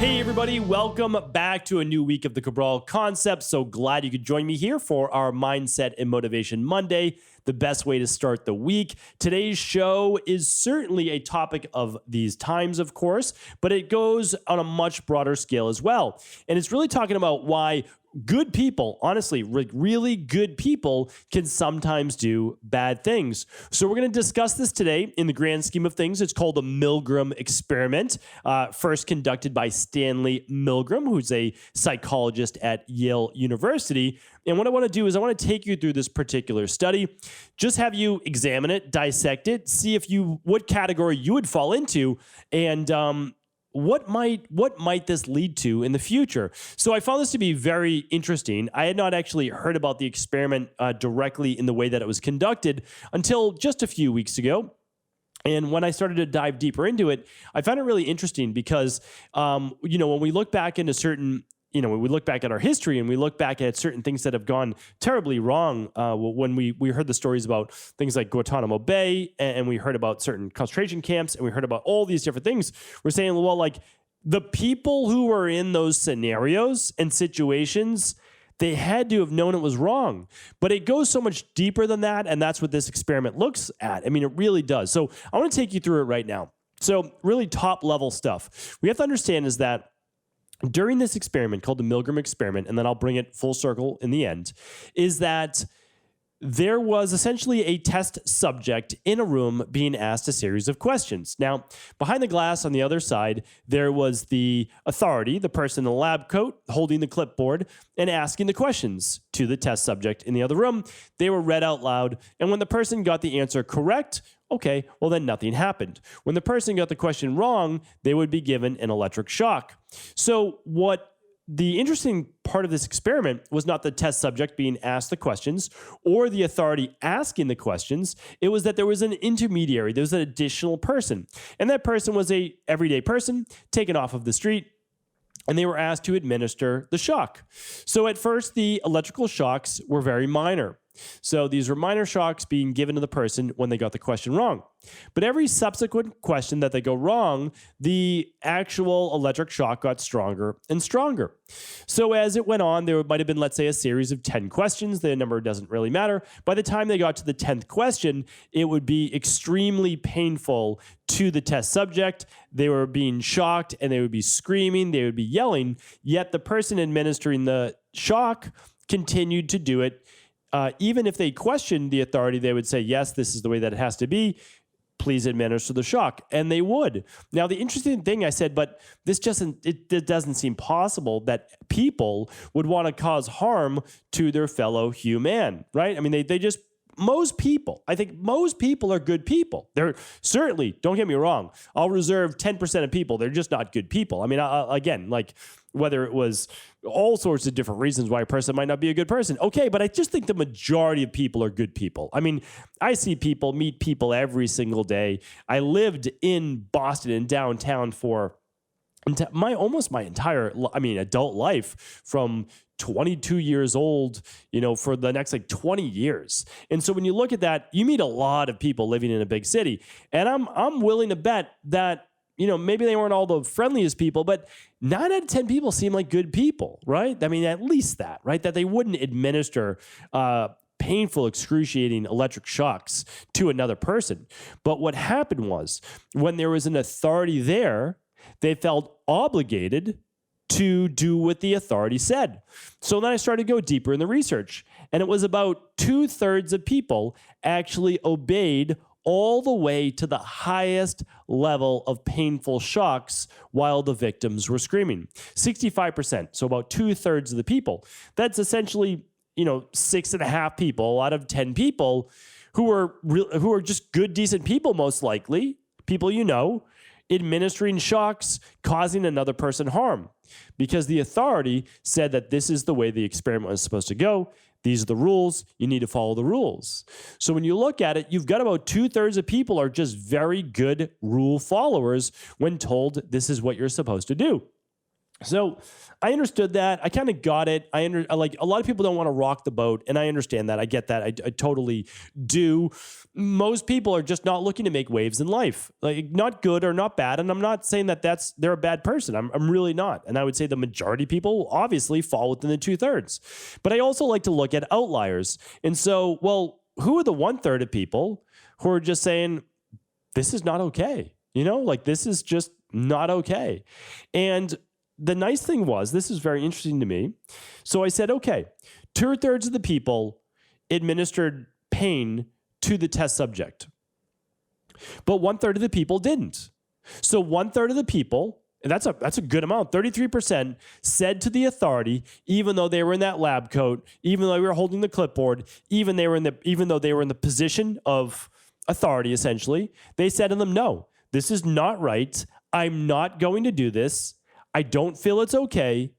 Hey everybody, welcome back to a new week of the Cabral Concept. So glad you could join me here for our Mindset and Motivation Monday, the best way to start the week. Today's show is certainly a topic of these times, of course, but it goes on a much broader scale as well. And it's really talking about why good people, honestly, really good people can sometimes do bad things. So we're going to discuss this today in the grand scheme of things. It's called the Milgram Experiment, first conducted by Stanley Milgram, who's a psychologist at Yale University. And what I want to do is I want to take you through this particular study, just have you examine it, dissect it, see what category you would fall into, and what might this lead to in the future? So I found this to be very interesting. I had not actually heard about the experiment directly in the way that it was conducted until just a few weeks ago. And when I started to dive deeper into it, I found it really interesting because, when we look back into certain when we look back at our history and we look back at certain things that have gone terribly wrong, when we heard the stories about things like Guantanamo Bay, and we heard about certain concentration camps, and we heard about all these different things, we're saying, well, like the people who were in those scenarios and situations, they had to have known it was wrong. But it goes so much deeper than that, and that's what this experiment looks at. I mean, it really does. So I want to take you through it right now. So really top level stuff. We have to understand is that during this experiment called the Milgram Experiment, and then I'll bring it full circle in the end, is that there was essentially a test subject in a room being asked a series of questions. Now, behind the glass on the other side, there was the authority, the person in the lab coat, holding the clipboard and asking the questions to the test subject in the other room. They were read out loud, and when the person got the answer correct, okay, well then nothing happened. When the person got the question wrong, they would be given an electric shock. So what the interesting part of this experiment was not the test subject being asked the questions or the authority asking the questions. It was that there was an intermediary. There was an additional person. And that person was a everyday person taken off of the street, and they were asked to administer the shock. So at first, the electrical shocks were very minor. So these were minor shocks being given to the person when they got the question wrong. But every subsequent question that they go wrong, the actual electric shock got stronger and stronger. So as it went on, there might have been, let's say, a series of 10 questions. The number doesn't really matter. By the time they got to the 10th question, it would be extremely painful to the test subject. They were being shocked and they would be screaming, they would be yelling, yet the person administering the shock continued to do it. Even if they questioned the authority, they would say, yes, this is the way that it has to be. Please administer the shock. And they would. Now, the interesting thing I said, but this it doesn't seem possible that people would want to cause harm to their fellow human, right? I mean, most people, I think most people are good people. They're certainly, don't get me wrong, I'll reserve 10% of people. They're just not good people. I mean, again, like whether it was all sorts of different reasons why a person might not be a good person. Okay, but I just think the majority of people are good people. I mean, I see people, meet people every single day. I lived in Boston, in downtown for almost my entire, adult life from 22 years old, for the next 20 years. And so when you look at that, you meet a lot of people living in a big city. And I'm willing to bet that, maybe they weren't all the friendliest people, but 9 out of 10 people seem like good people, right? I mean, at least that, right? That they wouldn't administer painful, excruciating electric shocks to another person. But what happened was when there was an authority there, they felt obligated to do what the authority said. So then I started to go deeper in the research, and it was about 2/3 of people actually obeyed all the way to the highest level of painful shocks while the victims were screaming. 65%, so about 2/3 of the people. That's essentially, 6.5 people out of 10 people who are just good, decent people, most likely, people administering shocks, causing another person harm. Because the authority said that this is the way the experiment was supposed to go. These are the rules. You need to follow the rules. So when you look at it, you've got about 2/3 of people are just very good rule followers when told this is what you're supposed to do. So I understood that. I kind of got it. Like a lot of people don't want to rock the boat, and I understand that. I get that. I totally do. Most people are just not looking to make waves in life, like not good or not bad. And I'm not saying that they're a bad person. I'm really not. And I would say the majority of people obviously fall within the 2/3. But I also like to look at outliers. And so, well, who are the 1/3 of people who are just saying, this is not okay? Like this is just not okay. And the nice thing was, this is very interesting to me. So I said, okay, 2/3 of the people administered pain to the test subject, but 1/3 of the people didn't. So 1/3 of the people, and that's a good amount, 33% said to the authority, even though they were in that lab coat, even though they were holding the clipboard, even though they were in the position of authority, essentially, they said to them, no, this is not right. I'm not going to do this. I don't feel it's okay.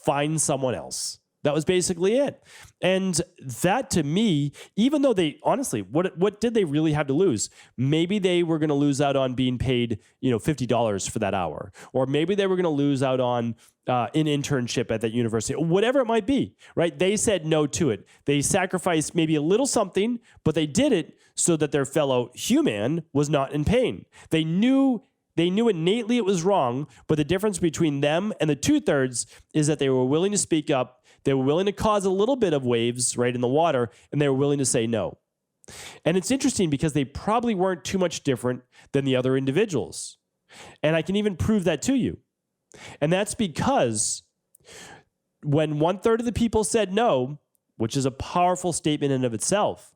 Find someone else. That was basically it. And that to me, even though they honestly, what did they really have to lose? Maybe they were going to lose out on being paid, $50 for that hour, or maybe they were going to lose out on an internship at that university, whatever it might be, right? They said no to it. They sacrificed maybe a little something, but they did it so that their fellow human was not in pain. They knew innately it was wrong, but the difference between them and the 2/3 is that they were willing to speak up. They were willing to cause a little bit of waves right in the water, and they were willing to say no. And it's interesting because they probably weren't too much different than the other individuals. And I can even prove that to you. And that's because when 1/3 of the people said no, which is a powerful statement in and of itself,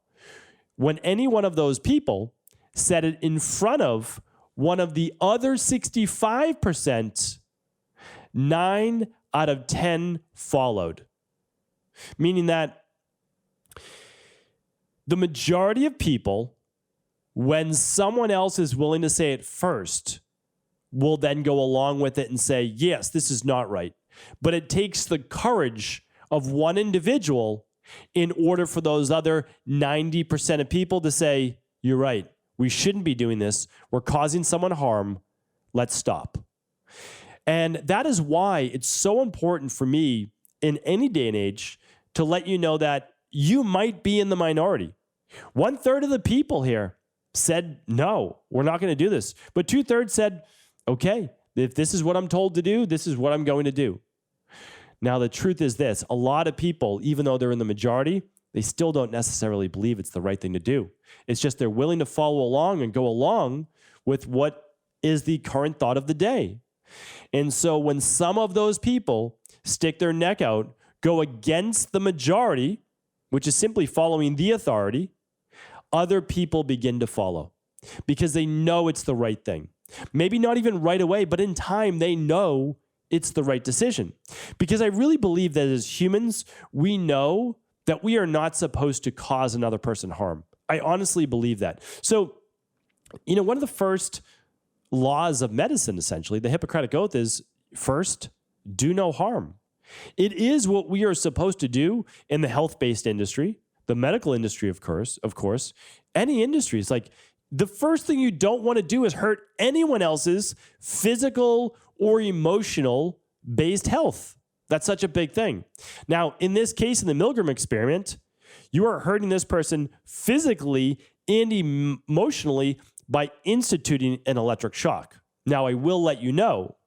when any one of those people said it in front of one of the other 65%, 9 out of 10 followed. Meaning that the majority of people, when someone else is willing to say it first, will then go along with it and say, yes, this is not right. But it takes the courage of one individual in order for those other 90% of people to say, you're right. We shouldn't be doing this. We're causing someone harm. Let's stop. And that is why it's so important for me in any day and age to let you know that you might be in the minority. 1/3 of the people here said, no, we're not going to do this. But 2/3 said, okay, if this is what I'm told to do, this is what I'm going to do. Now, the truth is this. A lot of people, even though they're in the majority, they still don't necessarily believe it's the right thing to do. It's just they're willing to follow along and go along with what is the current thought of the day. And so when some of those people stick their neck out, go against the majority, which is simply following the authority, other people begin to follow because they know it's the right thing. Maybe not even right away, but in time, they know it's the right decision. Because I really believe that as humans, we know that we are not supposed to cause another person harm. I honestly believe that. So, one of the first laws of medicine, essentially, the Hippocratic Oath is first, do no harm. It is what we are supposed to do in the health-based industry, the medical industry, of course, any industry. It's like the first thing you don't want to do is hurt anyone else's physical or emotional based health. That's such a big thing. Now, in this case, in the Milgram experiment, you are hurting this person physically and emotionally by instituting an electric shock. Now, I will let you know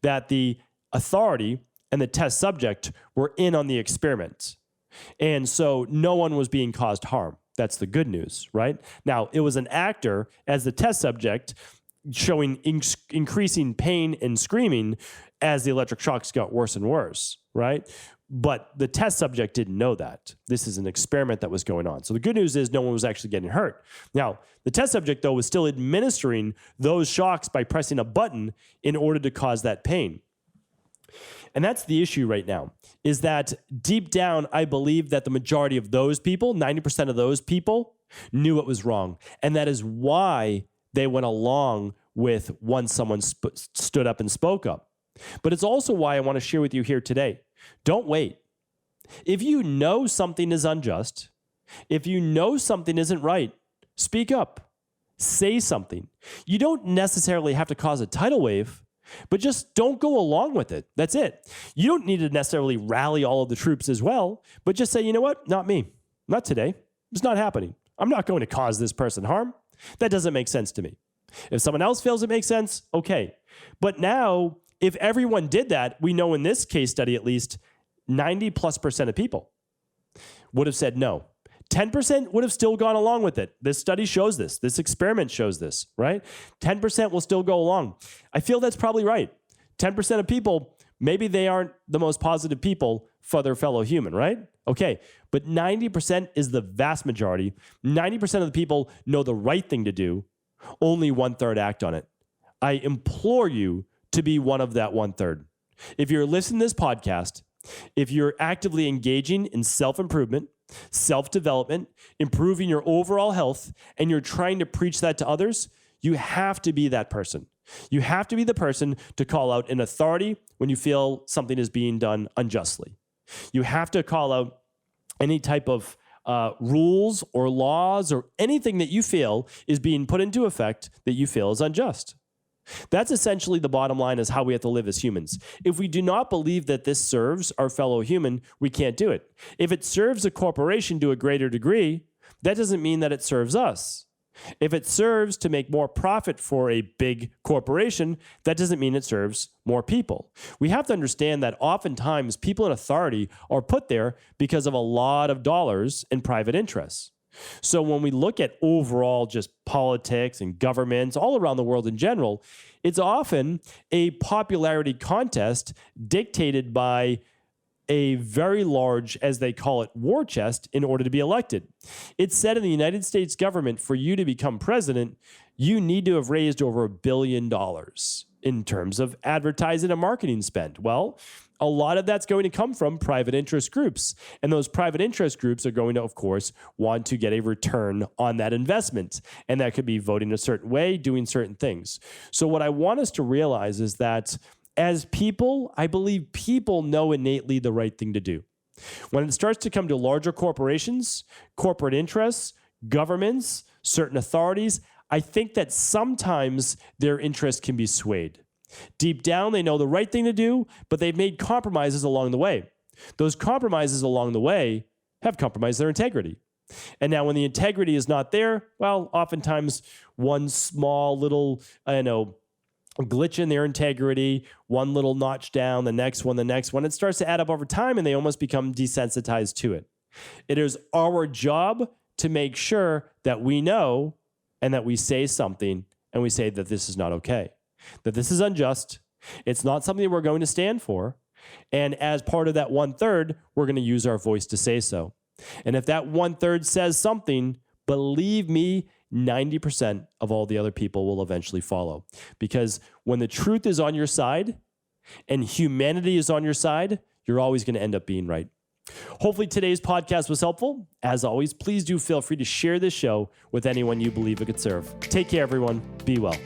that the authority and the test subject were in on the experiment. And so no one was being caused harm. That's the good news, right? Now, it was an actor as the test subject showing increasing pain and screaming as the electric shocks got worse and worse, right? But the test subject didn't know that. This is an experiment that was going on. So the good news is no one was actually getting hurt. Now, the test subject, though, was still administering those shocks by pressing a button in order to cause that pain. And that's the issue right now, is that deep down, I believe that the majority of those people, 90% of those people, knew it was wrong. And that is why they went along with once someone stood up and spoke up. But it's also why I want to share with you here today. Don't wait. If you know something is unjust, if you know something isn't right, speak up. Say something. You don't necessarily have to cause a tidal wave, but just don't go along with it. That's it. You don't need to necessarily rally all of the troops as well, but just say, you know what? Not me. Not today. It's not happening. I'm not going to cause this person harm. That doesn't make sense to me. If someone else feels it makes sense, okay. But now, if everyone did that, we know in this case study at least 90+% of people would have said no. 10% would have still gone along with it. This study shows this. This experiment shows this, right? 10% will still go along. I feel that's probably right. 10% of people, maybe they aren't the most positive people for their fellow human, right? Okay, but 90% is the vast majority. 90% of the people know the right thing to do. Only 1/3 act on it. I implore you to be one of that 1/3. If you're listening to this podcast, if you're actively engaging in self-improvement, self-development, improving your overall health, and you're trying to preach that to others, you have to be that person. You have to be the person to call out an authority when you feel something is being done unjustly. You have to call out any type of rules or laws or anything that you feel is being put into effect that you feel is unjust. That's essentially the bottom line, is how we have to live as humans. If we do not believe that this serves our fellow human, we can't do it. If it serves a corporation to a greater degree, that doesn't mean that it serves us. If it serves to make more profit for a big corporation, that doesn't mean it serves more people. We have to understand that oftentimes people in authority are put there because of a lot of dollars in private interests. So when we look at overall just politics and governments all around the world in general, it's often a popularity contest dictated by a very large, as they call it, war chest in order to be elected. It's said in the United States government, for you to become president, you need to have raised over $1 billion in terms of advertising and marketing spend. Well, a lot of that's going to come from private interest groups. And those private interest groups are going to, of course, want to get a return on that investment. And that could be voting a certain way, doing certain things. So what I want us to realize is that as people, I believe people know innately the right thing to do. When it starts to come to larger corporations, corporate interests, governments, certain authorities, I think that sometimes their interest can be swayed. Deep down, they know the right thing to do, but they've made compromises along the way. Those compromises along the way have compromised their integrity. And now when the integrity is not there, well, oftentimes one small little, glitch in their integrity, one little notch down, the next one, it starts to add up over time and they almost become desensitized to it. It is our job to make sure that we know and that we say something and we say that this is not okay, that this is unjust. It's not something we're going to stand for. And as part of that 1/3, we're going to use our voice to say so. And if that 1/3 says something, believe me, 90% of all the other people will eventually follow. Because when the truth is on your side and humanity is on your side, you're always going to end up being right. Hopefully today's podcast was helpful. As always, please do feel free to share this show with anyone you believe it could serve. Take care, everyone. Be well.